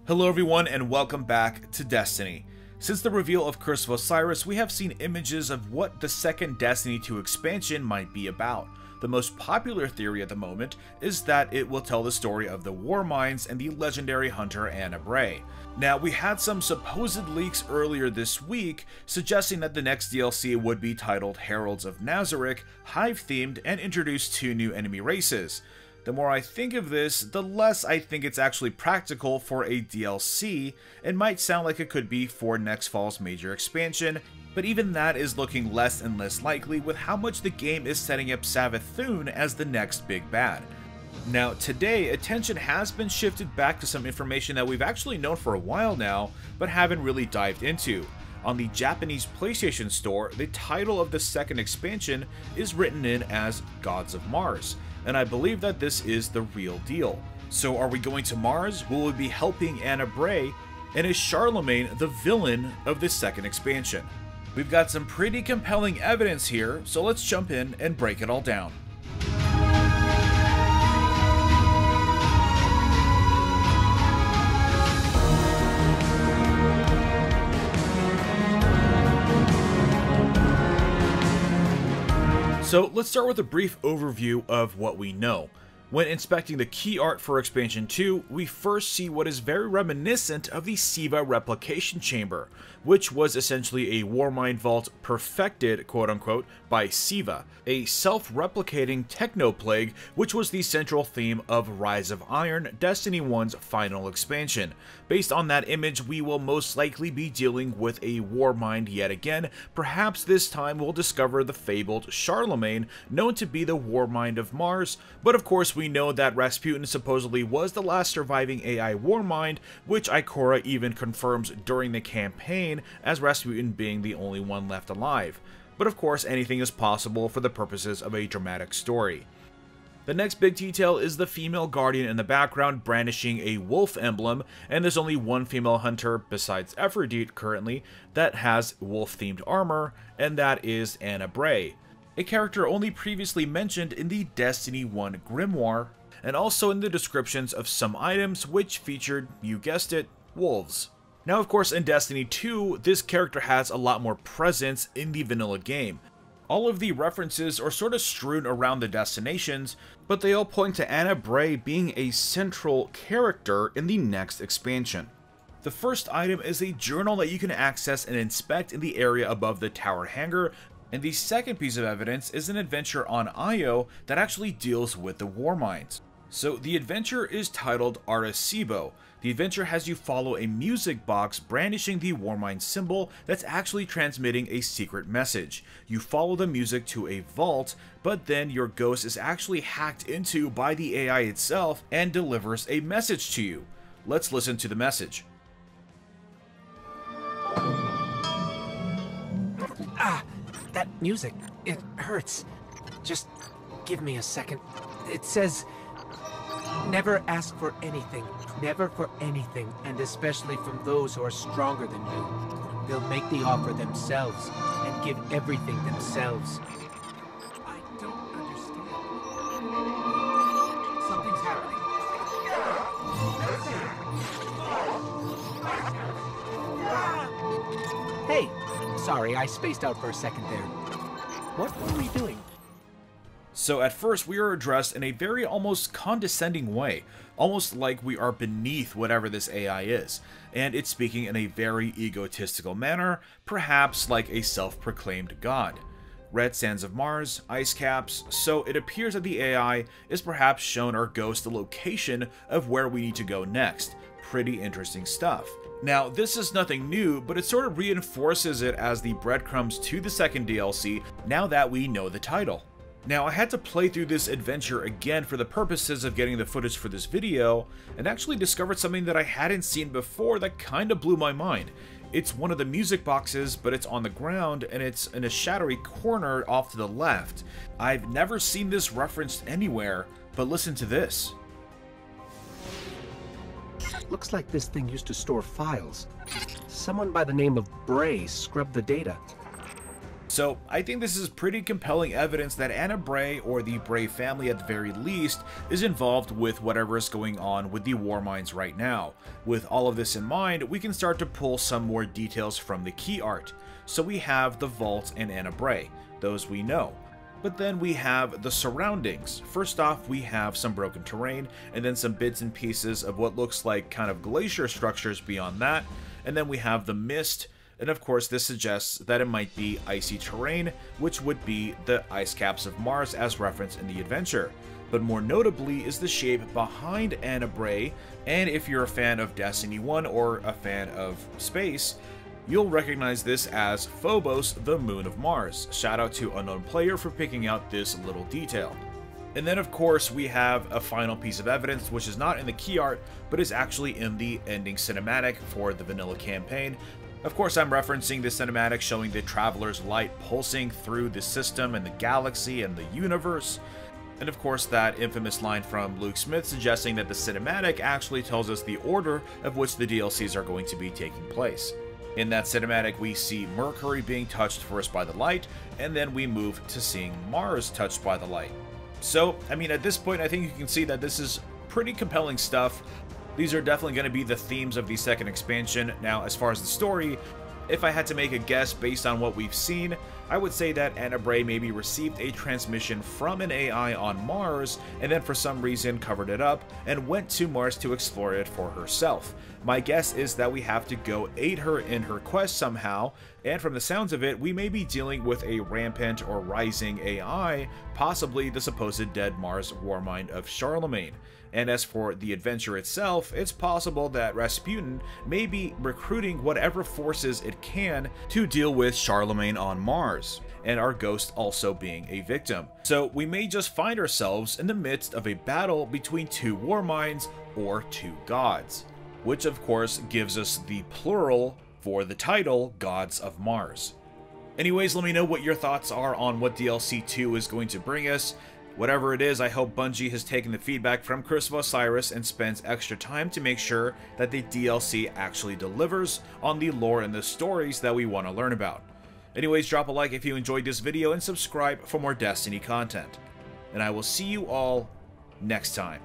Hello everyone and welcome back to Destiny. Since the reveal of Curse of Osiris, we have seen images of what the second Destiny 2 expansion might be about. The most popular theory at the moment is that it will tell the story of the War Mines and the legendary hunter Anna Bray. Now, we had some supposed leaks earlier this week suggesting that the next DLC would be titled Heralds of Nazarick, Hive-themed, and introduce 2 new enemy races. The more I think of this, the less I think it's actually practical for a DLC, and might sound like it could be for next fall's major expansion, but even that is looking less and less likely with how much the game is setting up Savathûn as the next big bad. Now today, attention has been shifted back to some information that we've actually known for a while now, but haven't really dived into. On the Japanese PlayStation Store, the title of the second expansion is written in as Gods of Mars, and I believe that this is the real deal. So are we going to Mars? Will we be helping Anna Bray? And is Charlemagne the villain of this second expansion? We've got some pretty compelling evidence here, so let's jump in and break it all down. So let's start with a brief overview of what we know. When inspecting the key art for Expansion 2, we first see what is very reminiscent of the Siva replication chamber, which was essentially a Warmind vault perfected, quote-unquote, by Siva, a self-replicating techno-plague which was the central theme of Rise of Iron, Destiny 1's final expansion. Based on that image, we will most likely be dealing with a Warmind yet again. Perhaps this time we'll discover the fabled Charlemagne, known to be the Warmind of Mars, but of course we know that Rasputin supposedly was the last surviving AI Warmind, which Ikora even confirms during the campaign as Rasputin being the only one left alive. But of course anything is possible for the purposes of a dramatic story. The next big detail is the female guardian in the background brandishing a wolf emblem, and there's only one female hunter besides Aphrodite currently that has wolf-themed armor, and that is Anna Bray, a character only previously mentioned in the Destiny 1 Grimoire, and also in the descriptions of some items which featured, you guessed it, wolves. Now of course in Destiny 2, this character has a lot more presence in the vanilla game. All of the references are sort of strewn around the destinations, but they all point to Anna Bray being a central character in the next expansion. The first item is a journal that you can access and inspect in the area above the tower hangar, and the second piece of evidence is an adventure on Io that actually deals with the War Mines. So the adventure is titled Arecibo. The adventure has you follow a music box brandishing the Warmind symbol that's actually transmitting a secret message. You follow the music to a vault, but then your ghost is actually hacked into by the AI itself and delivers a message to you. Let's listen to the message. Ah, that music, it hurts. Just give me a second. It says, never ask for anything, and especially from those who are stronger than you. They'll make the offer themselves and give everything themselves. I don't understand. Something's happening. Hey, sorry, I spaced out for a second there. What were we doing? So at first we are addressed in a very almost condescending way, almost like we are beneath whatever this AI is, and it's speaking in a very egotistical manner, perhaps like a self-proclaimed god. Red sands of Mars, ice caps, so it appears that the AI is perhaps shown our ghost the location of where we need to go next. Pretty interesting stuff. Now, this is nothing new, but it sort of reinforces it as the breadcrumbs to the second DLC now that we know the title. Now, I had to play through this adventure again for the purposes of getting the footage for this video, and actually discovered something that I hadn't seen before that kinda blew my mind. It's one of the music boxes, but it's on the ground, and it's in a shadowy corner off to the left. I've never seen this referenced anywhere, but listen to this. Looks like this thing used to store files. Someone by the name of Bray scrubbed the data. So I think this is pretty compelling evidence that Anna Bray, or the Bray family at the very least, is involved with whatever is going on with the war mines right now. With all of this in mind, we can start to pull some more details from the key art. So we have the vault and Anna Bray, those we know. But then we have the surroundings. First off, we have some broken terrain, and then some bits and pieces of what looks like kind of glacier structures beyond that, and then we have the mist. And of course, this suggests that it might be icy terrain, which would be the ice caps of Mars as referenced in the adventure. But more notably is the shape behind Anna Bray, and if you're a fan of Destiny 1 or a fan of space, you'll recognize this as Phobos, the moon of Mars. Shout out to Unknown Player for picking out this little detail. And then of course we have a final piece of evidence, which is not in the key art, but is actually in the ending cinematic for the vanilla campaign. Of course, I'm referencing the cinematic showing the Traveler's light pulsing through the system and the galaxy and the universe. And of course, that infamous line from Luke Smith suggesting that the cinematic actually tells us the order of which the DLCs are going to be taking place. In that cinematic, we see Mercury being touched first by the light, and then we move to seeing Mars touched by the light. So, I mean, at this point, I think you can see that this is pretty compelling stuff. These are definitely going to be the themes of the second expansion. Now, as far as the story, if I had to make a guess based on what we've seen, I would say that Anna Bray maybe received a transmission from an AI on Mars, and then for some reason covered it up, and went to Mars to explore it for herself. My guess is that we have to go aid her in her quest somehow, and from the sounds of it, we may be dealing with a rampant or rising AI, possibly the supposed dead Mars war mind of Charlemagne. And as for the adventure itself, it's possible that Rasputin may be recruiting whatever forces it can to deal with Charlemagne on Mars, and our ghost also being a victim. So we may just find ourselves in the midst of a battle between two war minds or two gods, which of course gives us the plural for the title, Gods of Mars. Anyways, let me know what your thoughts are on what DLC 2 is going to bring us. Whatever it is, I hope Bungie has taken the feedback from Chris of Osiris and spends extra time to make sure that the DLC actually delivers on the lore and the stories that we want to learn about. Anyways, drop a like if you enjoyed this video and subscribe for more Destiny content. And I will see you all next time.